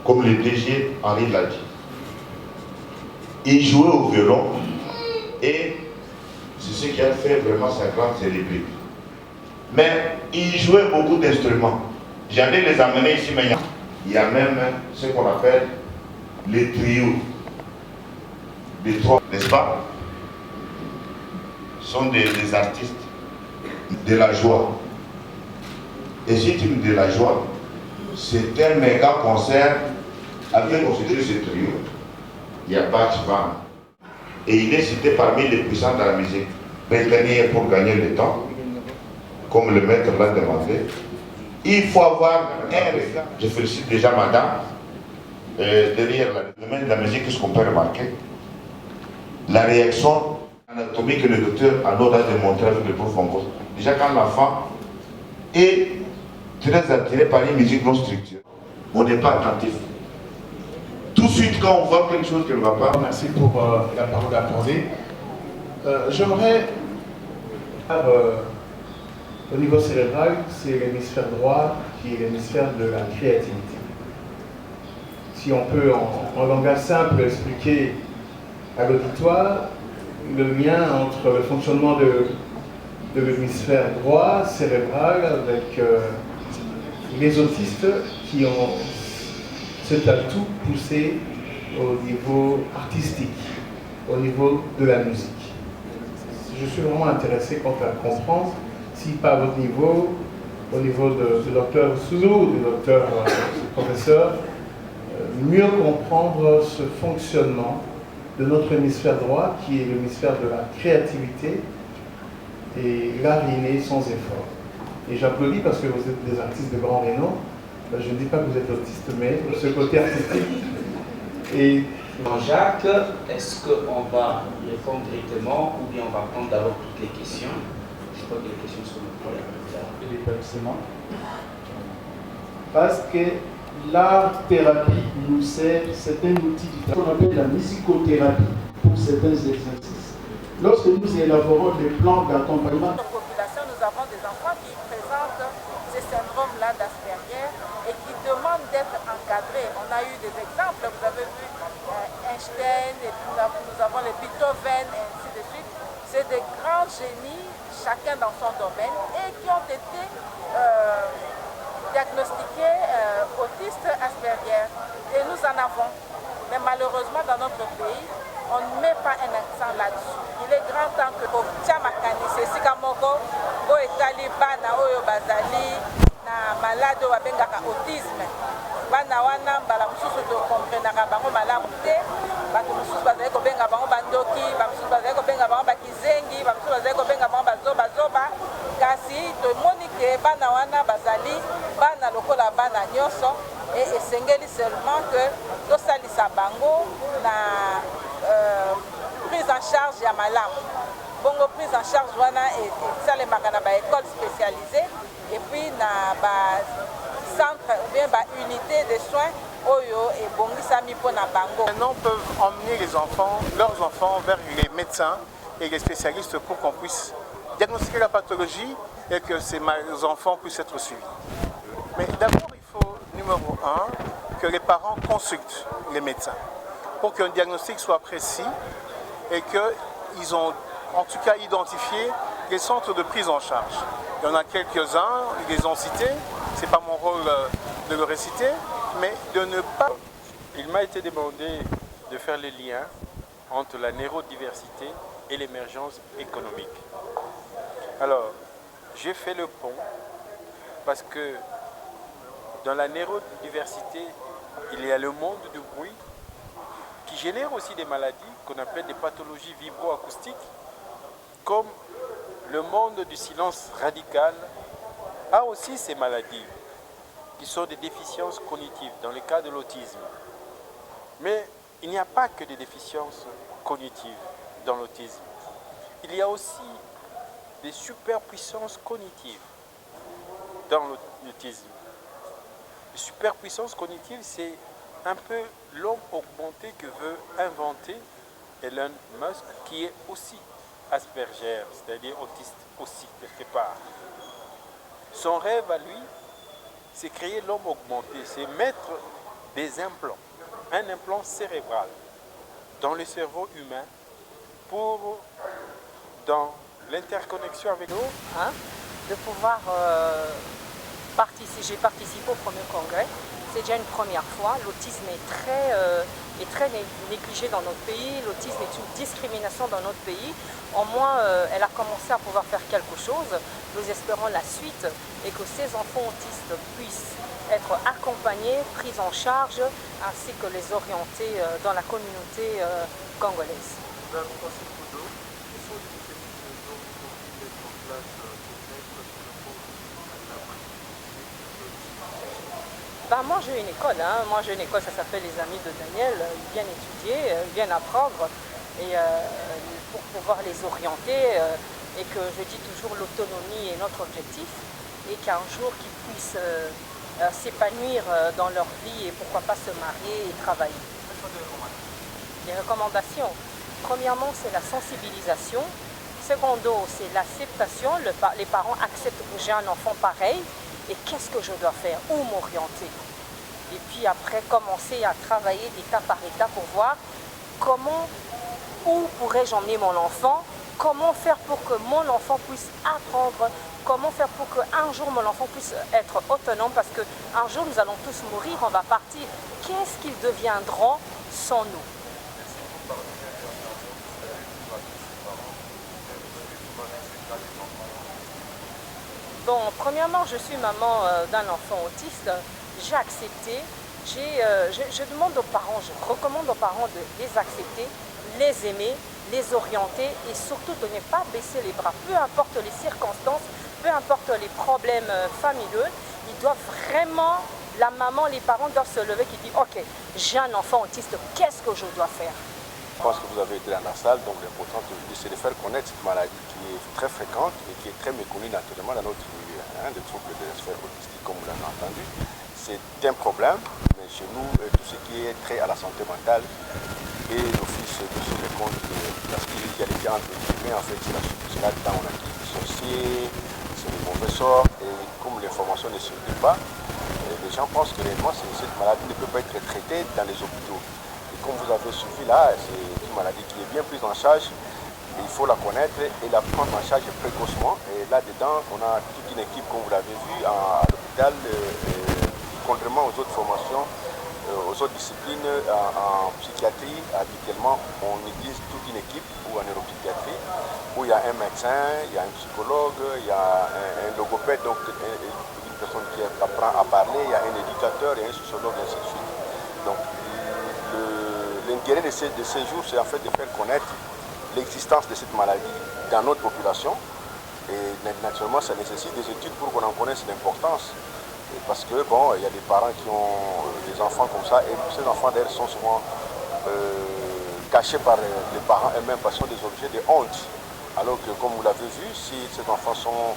comme le DG Henri l'a dit. Il jouait au violon et c'est ce qui a fait vraiment sa grande célébrité. Mais il jouait beaucoup d'instruments. J'allais les amener ici, mais il y a même ce qu'on appelle les trios. Les trois, n'est-ce pas? Sont des artistes de la joie. Et si tu me dis de la joie, c'est un méga concert avec constitué ce trio. Il y a Bach Van. Et il est cité parmi les puissants de la musique. Britannique pour gagner le temps, comme le maître l'a demandé. Il faut avoir un regard. Je félicite déjà madame. Derrière le domaine de la musique, qu'est-ce qu'on peut remarquer? La réaction anatomique que le docteur Arnaud a démontré avec le prof Fongo. Déjà quand l'enfant est très attiré par une musique non structurée, on n'est pas attentif. Tout de suite quand on voit quelque chose qui ne va pas. Merci pour la parole accordée. J'aimerais, au niveau cérébral, c'est l'hémisphère droit qui est l'hémisphère de la créativité. Si on peut en langage simple expliquer à l'auditoire le lien entre le fonctionnement de l'hémisphère droit cérébral avec les autistes qui ont cet atout poussé au niveau artistique, au niveau de la musique. Je suis vraiment intéressé quant à comprendre si par votre niveau, au niveau du docteur Soulou, du docteur professeur, mieux comprendre ce fonctionnement de notre hémisphère droit qui est l'hémisphère de la créativité et l'art inné sans effort. Et j'applaudis parce que vous êtes des artistes de grand renom. Je ne dis pas que vous êtes autiste, mais ce côté artistique. Et Jean-Jacques, est-ce qu'on va répondre directement ou bien on va prendre d'abord toutes les questions? Je crois que les questions sont pour les versements. Parce que l'art-thérapie nous sert, c'est un outil qu'on appelle la musicothérapie pour certains exercices. Lorsque nous élaborons des plans d'accompagnement, dans notre population, nous avons des enfants qui présentent ce syndrome-là d'Asperger et qui demandent d'être encadrés. On a eu des exemples, vous avez vu Einstein, et puis nous avons les Beethoven, et ainsi de suite. C'est des grands génies, chacun dans son domaine, et qui ont été diagnostiqués autistes Asperger. Et nous en avons. Mais malheureusement, dans notre pays, on ne met pas un accent là-dessus. Il est grand temps que Tchamakani, c'est Sikamoko, Boetali, Bana, Oyo Bazali, na malade ou abengaka autisme. Bana wana mbala mususu to komprenaka bango malamu te. Bato mususu bazali kobenga bango bandoki, bamususu bazali kobenga bango bakizengi, bamususu bazali kobenga bango bazoba. Kasi tomoni ke bana wana bazali bana lokola bana nyonso et esengeli seulement que tosalisa bango na prise en charge ya malamu. Bongo prise en charge wana esalemaka na baécole spécialisée et puis na ba centre ou bien ba unité de soins oyo et bongisami pona bango. Maintenant peuvent emmener leurs enfants vers les médecins et les spécialistes pour qu'on puisse diagnostiquer la pathologie et que ces enfants puissent être suivis. Mais d'abord, il faut, numéro 1, que les parents consultent les médecins pour qu'un diagnostic soit précis et qu'ils ont en tout cas identifié les centres de prise en charge. Il y en a quelques-uns, ils les ont cités, ce n'est pas mon rôle de le réciter, mais de ne pas... Il m'a été demandé de faire le lien entre la neurodiversité et l'émergence économique. Alors, j'ai fait le pont parce que dans la neurodiversité, il y a le monde du bruit qui génère aussi des maladies qu'on appelle des pathologies vibroacoustiques, comme le monde du silence radical a aussi ces maladies qui sont des déficiences cognitives dans le cas de l'autisme. Mais il n'y a pas que des déficiences cognitives dans l'autisme. Il y a aussi des superpuissances cognitives dans l'autisme. Les superpuissances cognitives, c'est un peu l'homme augmenté que veut inventer Elon Musk, qui est aussi Asperger, c'est-à-dire autiste aussi quelque part. Son rêve à lui, c'est créer l'homme augmenté, c'est mettre des implants, un implant cérébral dans le cerveau humain pour, dans l'interconnexion avec nous, de pouvoir participer. J'ai participé au premier congrès. C'est déjà une première fois. L'autisme est très négligé dans notre pays. L'autisme est une discrimination dans notre pays. Au moins, elle a commencé à pouvoir faire quelque chose. Nous espérons la suite et que ces enfants autistes puissent être accompagnés, pris en charge, ainsi que les orienter dans la communauté congolaise. Moi j'ai une école, ça s'appelle les Amis de Daniel, ils viennent étudier, ils viennent apprendre et pour pouvoir les orienter et que je dis toujours l'autonomie est notre objectif et qu'un jour qu'ils puissent s'épanouir dans leur vie et pourquoi pas se marier et travailler. Les recommandations, premièrement c'est la sensibilisation, secondo c'est l'acceptation, les parents acceptent que j'ai un enfant pareil. Et qu'est-ce que je dois faire? Où m'orienter? Et puis après, commencer à travailler d'étape par étape pour voir où pourrais-je emmener mon enfant? Comment faire pour que mon enfant puisse apprendre? Comment faire pour qu'un jour mon enfant puisse être autonome? Parce qu'un jour nous allons tous mourir, on va partir. Qu'est-ce qu'ils deviendront sans nous? Bon, premièrement, je suis maman d'un enfant autiste. J'ai accepté. Je demande aux parents, je recommande aux parents de les accepter, les aimer, les orienter et surtout de ne pas baisser les bras. Peu importe les circonstances, peu importe les problèmes familiaux, ils doivent vraiment, la maman, les parents doivent se lever et dire « Ok, j'ai un enfant autiste, qu'est-ce que je dois faire ?» Je pense que vous avez été dans la salle, donc l'important c'est de faire connaître cette maladie qui est très fréquente et qui est très méconnue naturellement dans notre milieu. Des troubles de la sphère autistique, comme vous l'avez entendu, c'est un problème, mais chez nous, tout ce qui est trait à la santé mentale et l'office de se rendre compte parce qu'il y a des gens entre guillemets, en fait, c'est là-dedans on a qui est sorcier, c'est des mauvais sorts, et comme l'information ne circule pas, les gens pensent que réellement cette maladie ne peut pas être traitée dans les hôpitaux. Comme vous avez suivi là, c'est une maladie qui est bien prise en charge. Il faut la connaître et la prendre en charge précocement. Et là-dedans, on a toute une équipe, comme vous l'avez vu, à l'hôpital. Contrairement aux autres formations, aux autres disciplines, en psychiatrie, habituellement, on utilise toute une équipe, ou en neuropsychiatrie, où il y a un médecin, il y a un psychologue, il y a un logopède, donc une personne qui apprend à parler, il y a un éducateur, il y a un sociologue, et ainsi de suite. Donc, l'intérêt de ces jours, c'est en fait de faire connaître l'existence de cette maladie dans notre population. Et naturellement, ça nécessite des études pour qu'on en connaisse l'importance. Parce que, bon, il y a des parents qui ont des enfants comme ça, et ces enfants d'ailleurs sont souvent cachés par les parents eux-mêmes parce qu'ils sont des objets de honte. Alors que, comme vous l'avez vu, si ces enfants sont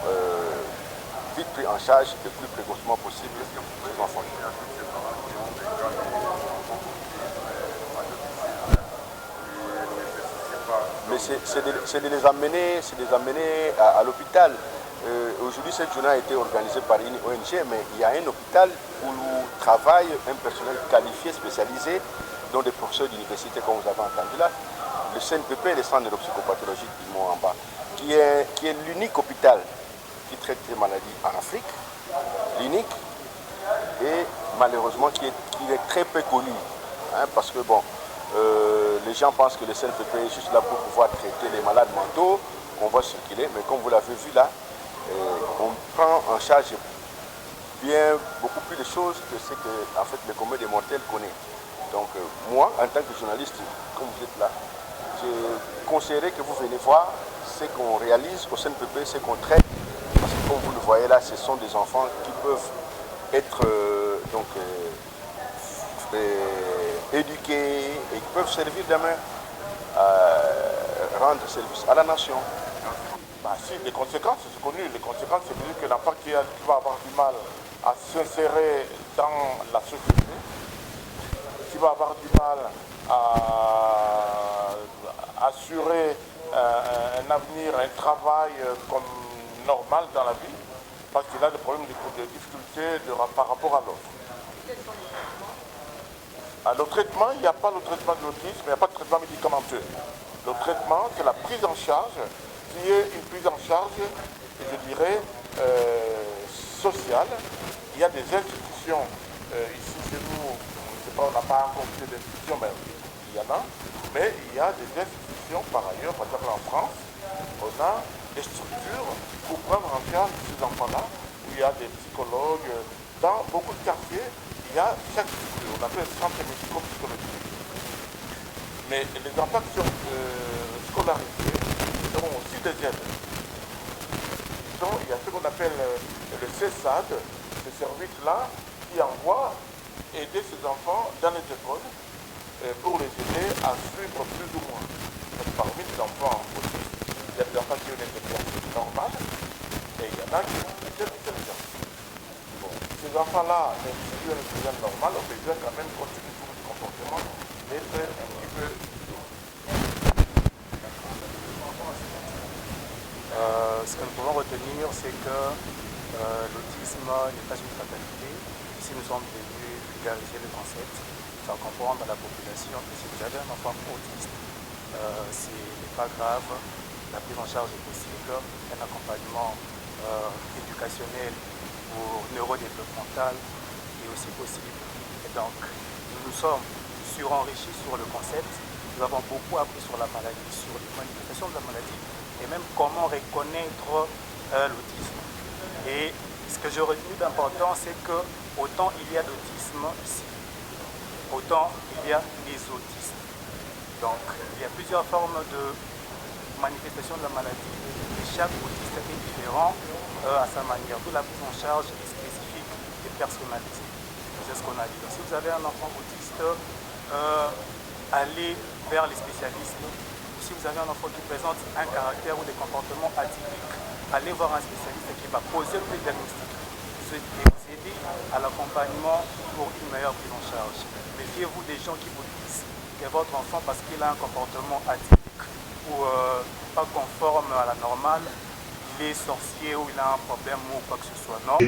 vite pris en charge le plus précocement possible, ces enfants. Mais c'est de les amener à l'hôpital. Aujourd'hui, cette journée a été organisée par une ONG, mais il y a un hôpital où travaille un personnel qualifié, spécialisé, dont des professeurs d'université, comme vous avez entendu là, le CNPP, le Centre neuropsychopathologique du Mont en bas, qui est l'unique hôpital qui traite les maladies en Afrique, l'unique, et malheureusement qui est très peu connu, parce que bon, les gens pensent que le CNPP est juste là pour pouvoir traiter les malades mentaux, on va circuler, mais comme vous l'avez vu là, on prend en charge beaucoup plus de choses que ce que en fait, le commun des mortels connaît. Donc moi, en tant que journaliste, comme vous êtes là, je conseillerais que vous venez voir ce qu'on réalise au CNPP, ce qu'on traite, parce que comme vous le voyez là, ce sont des enfants qui peuvent être éduqués et qui peuvent servir demain à rendre service à la nation. Si, les conséquences, c'est connu. Les conséquences, c'est que l'enfant qui va avoir du mal à s'insérer dans la société, qui va avoir du mal à assurer un avenir, un travail comme normal dans la vie, parce qu'il a des problèmes de difficultés par rapport à l'autre. Le traitement, il n'y a pas le traitement de l'autisme, il n'y a pas de traitement médicamenteux. Le traitement, c'est la prise en charge, qui est une prise en charge, je dirais, sociale. Il y a des institutions, ici chez nous, on n'a pas encore fait d'institutions, mais il y en a. Mais il y a des institutions par ailleurs, par exemple en France, on a des structures pour prendre en charge ces enfants-là, où il y a des psychologues. Dans beaucoup de quartiers, il y a chaque structure, on appelle centre médico-psychologique. Mais les enfants qui sont scolarisés ont aussi des aides. Il y a ce qu'on appelle le CESAD, ce service-là, qui envoie aider ces enfants dans les écoles pour les aider à suivre plus ou moins. Donc, parmi les enfants autistes, il y a des enfants qui ont une intelligence normale et il y en a qui ont une faible intelligence. Bon, ces enfants-là, même s'ils ont une intelligence normale, on peut quand même continuer sur le comportement, mais c'est un petit peu... Ce que nous pouvons retenir, c'est que l'autisme n'est pas une fatalité. Ici, nous sommes venus vulgariser le concept, faire comprendre à la population que si vous avez un enfant autiste, ce n'est pas grave, la prise en charge est possible, un accompagnement éducationnel ou neurodéveloppemental est aussi possible. Et donc, nous nous sommes surenrichis sur le concept, nous avons beaucoup appris sur la maladie, sur les manifestations de la maladie, et même comment reconnaître l'autisme. Et ce que j'ai retenu d'important, c'est que autant il y a d'autisme ici, autant il y a des autistes. Donc il y a plusieurs formes de manifestation de la maladie et chaque autiste est différent à sa manière. Toute la prise en charge est spécifique et personnalisée. C'est ce qu'on a dit. Donc, si vous avez un enfant autiste, allez vers les spécialistes. Si vous avez un enfant qui présente un caractère ou des comportements atypiques, allez voir un spécialiste qui va poser le diagnostic et vous aider à l'accompagnement pour une meilleure prise en charge. Méfiez-vous des gens qui vous disent que votre enfant, parce qu'il a un comportement atypique ou pas conforme à la normale, il est sorcier ou il a un problème ou quoi que ce soit. Non.